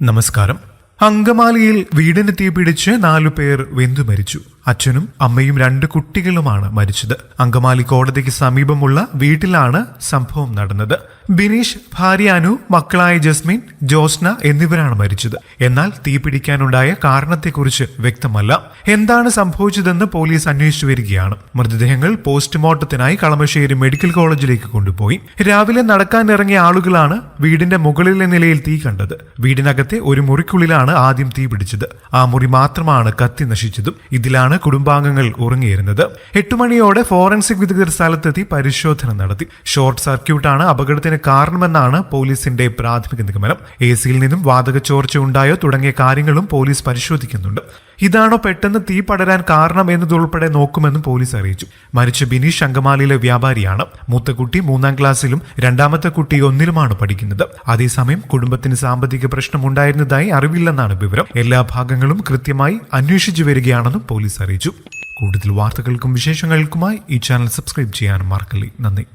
നമസ്കാരം. അങ്കമാലിയിൽ വീടിന് തീപിടിച്ച് 4 പേർ വെന്തു മരിച്ചു. അച്ഛനും അമ്മയും 2 കുട്ടികളുമാണ് മരിച്ചത്. അങ്കമാലി കോടതിക്ക് സമീപമുള്ള വീട്ടിലാണ് സംഭവം നടന്നത്. ബിനീഷ്, ഭാര്യ അനു, മക്കളായ ജസ്മിൻ, ജോസ്ന എന്നിവരാണ് മരിച്ചത്. എന്നാൽ തീപിടിക്കാനുണ്ടായ കാരണത്തെക്കുറിച്ച് വ്യക്തമല്ല. എന്താണ് സംഭവിച്ചതെന്ന് പോലീസ് അന്വേഷിച്ചു വരികയാണ്. മൃതദേഹങ്ങൾ പോസ്റ്റ്മോർട്ടത്തിനായി കളമശ്ശേരി മെഡിക്കൽ കോളേജിലേക്ക് കൊണ്ടുപോയി. രാവിലെ നടക്കാനിറങ്ങിയ ആളുകളാണ് വീടിന്റെ മുകളിലെ നിലയിൽ തീ കണ്ടത്. വീടിനകത്തെ ഒരു മുറിക്കുള്ളിലാണ് ആദ്യം തീ പിടിച്ചത്. ആ മുറി മാത്രമാണ് കത്തി നശിച്ചതും. ഇതിലാണ് കുടുംബാംഗങ്ങൾ ഉറങ്ങിയിരുന്നത്. 8 മണിയോടെ ഫോറൻസിക് വിദഗ്ധർ സ്ഥലത്തെത്തി പരിശോധന നടത്തി. ഷോർട്ട് സർക്യൂട്ടാണ് അപകടത്തിന് കാരണമെന്നാണ് പോലീസിന്റെ പ്രാഥമിക നിഗമനം. എസിയിൽ നിന്നും വാതക ചോർച്ച ഉണ്ടായോ തുടങ്ങിയ കാര്യങ്ങളും പോലീസ് പരിശോധിക്കുന്നുണ്ട്. ഇതാണോ പെട്ടെന്ന് തീ പടരാൻ കാരണം എന്നതുൾപ്പെടെ നോക്കുമെന്നും പോലീസ് അറിയിച്ചു. മരിച്ച ബിനീഷ് അങ്കമാലിയിലെ വ്യാപാരിയാണ്. മൂത്ത കുട്ടി 3ാം ക്ലാസ്സിലും രണ്ടാമത്തെ കുട്ടി 1ലുമാണ് പഠിക്കുന്നത്. അതേസമയം കുടുംബത്തിന് സാമ്പത്തിക പ്രശ്നമുണ്ടായിരുന്നതായി അറിവില്ലെന്നാണ് വിവരം. എല്ലാ ഭാഗങ്ങളും കൃത്യമായി അന്വേഷിച്ചു വരികയാണെന്നും പോലീസ് അറിയിച്ചു. കൂടുതൽ വാർത്തകൾക്കും വിശേഷങ്ങൾക്കുമായി ഈ ചാനൽ സബ്സ്ക്രൈബ് ചെയ്യാനും മറക്കല്ലേ. നന്ദി.